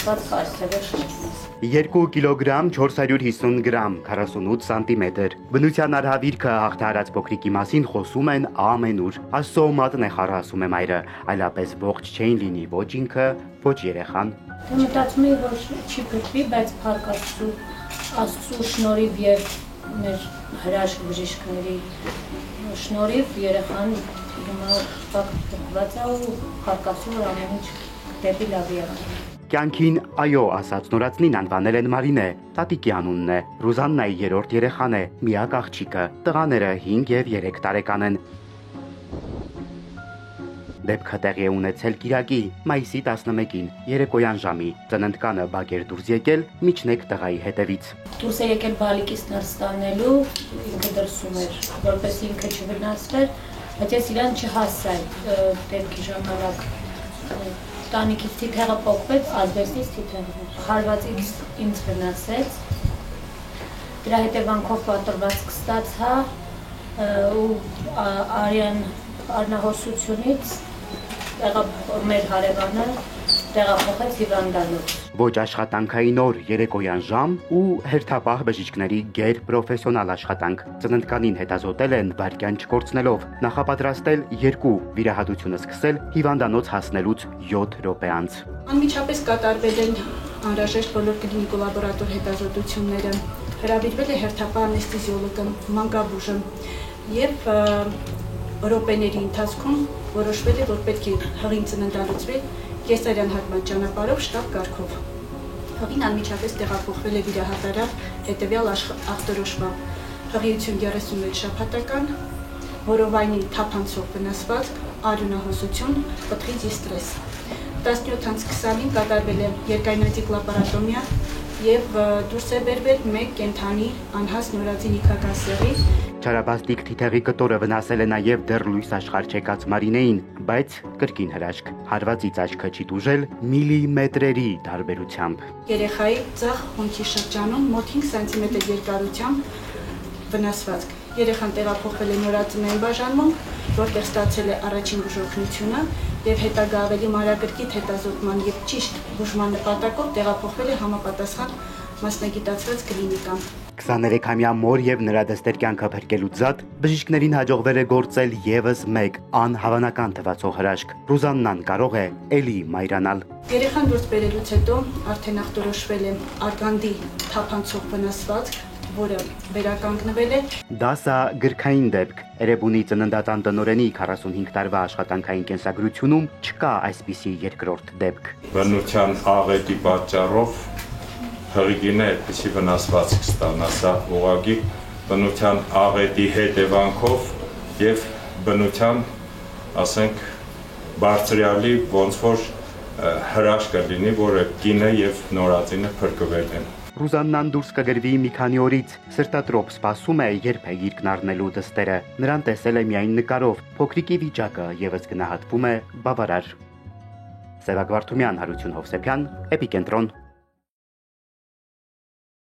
ստացված կարծրը շնչվեց։ 2 կիլոգրամ 450 գրամ 48 սանտիմետր բնության արհավիրքը հաղթահարած փոքրիկի մասին խոսում են ամենուր Աստծո մատն է խառը ասում է մայրը այլապես ողջ չէին լինի ոչ ինքը ոչ երեխան Մտածում եմ որ չի փրկվի բայց փառք Աստծո շնորհիվ եւ մեր հրաշք բժիշկների շնորհիվ երեխան հիմա փակված է ու փառքասու որ ամեն ինչ դեպի լավի է Կյանքին այո ասաց նորածնին անվանել են Մարինե, տատիկի անունն է, Ռուզաննայի երրորդ երեխան է, միակ աղջիկը, տղաները 5 եւ 3 տարեկան են։ Դեպքը տեղի է ունեցել Կիրակի, մայիսի 11-ին, երեկոյան ժամի, ծննդկանը բակեր դուրս եկել միջնեկ տղայի հետևից։ Դուրս է եկել բալիկից ներս տանելու, ինքը դրսում էր, որպես ինքը չվնասվեր, բայց ես իրան չհասա դեպքի ժամանակ տանիքից թիթեղը պոկվեց, ազբեստից թիթեղը հարվածից ինձ վնասեց, դրա հետևանքով պատրվածք ստացա ու արյան արնահոսությունից մեր հարևանը տեղափոխեց հիվանդանոց։ Ոչ աշխատանքային օր երեկոյան ժամ ու հերթապահ բժիշկների գեր պրոֆեսիոնալ աշխատանք ծննդկանին հետազոտել են վայրկյան չկորցնելով նախապատրաստել 2 վիրահատությունը սկսել հիվանդանոց հասնելուց 7 րոպե անց Անմիջապես կատարվել են անհրաժեշտ բոլոր կլինիկո լաբորատոր հետազոտությունները հրավիրվել է հերթապահ անեստեզիոլոգը մանկաբույժը եւ րոպեների ընթացքում որոշվել է որ պետք է հղին ծննդալուծվի կեսարյան հատման ճանապարհով շտապ կարգով հղին անմիջապես տեղափոխվել է վիրահատարան հետևյալ ախտորոշմամբ հղիություն 36 շաբաթական որովայնի թափանցող վնասվածք արյունահոսություն պտղի դիստրես 17-20-ին կատարվել է երկայնատիկ լապարատոմիա եւ դուրս է բերվել մեկ կենթանի անհաս նորածին իքական սեռի Չարաբաստիկ թիթեղի կտորը վնասել է նաև դեռ լույս աշխարհ չեկած Մարինեին, բայց կրկին հրաշք, հարվածից աչքը չի դուժել միլիմետրերի տարբերությամբ։ Երեխայի ձախ հոնքի շրջանում մոտ 5 սանտիմետր երկարությամբ վնասվածք։ Երեխան տեղափոխվել է նորածնային բաժանմուն, որտեղ ստացել է առաջին բուժօգնությունը եւ հետագա ավելի մանրակրկիտ հետազոտման եւ ճիշտ բուժման նպատակով տեղափոխվել է համապատասխան մասնագիտացված կլինիկա։ 23-ամյա մոր եւ նրա դստեր կյանքը փրկելուց զատ բժիշկներին հաջողվել է գործել եւս մեկ անհավանական թվացող հրաշք։ Ռուզաննան կարող է էլի մայրանալ։ Երեխան դուրս բերելուց հետո արդեն ախտորոշվել է արգանդի թափանցող վնասվածք, որը վերականգնվել է։ Դասա գրքային դեպք։ Էրեբունի ծննդատան տնօրենի 45 տարվա աշխատանքային կենսագրությունում չկա այսպիսի երկրորդ դեպք։ Բնության աղետի պատճառով հղիգինը այդպիսի վնասվածք ստանա, սա ուղղակի բնության աղետի հետևանքով եւ բնության, ասենք, բարձրյալի ոնց որ հրաշք կլինի, որը կինը եւ նորածինը փրկվել են։ Ռուզաննան դուրս կգրվի մի քանի օրից, սրտատրոփ սպասում է երբ է գիրկն առնելու դստերը։ Նրան տեսել է միայն նկարով, փոքրիկի վիճակը եւս գնահատվում է բավարար։ Սևակ Վարդումյան, Հարություն Հովսեփյան, Էպիկենտրոն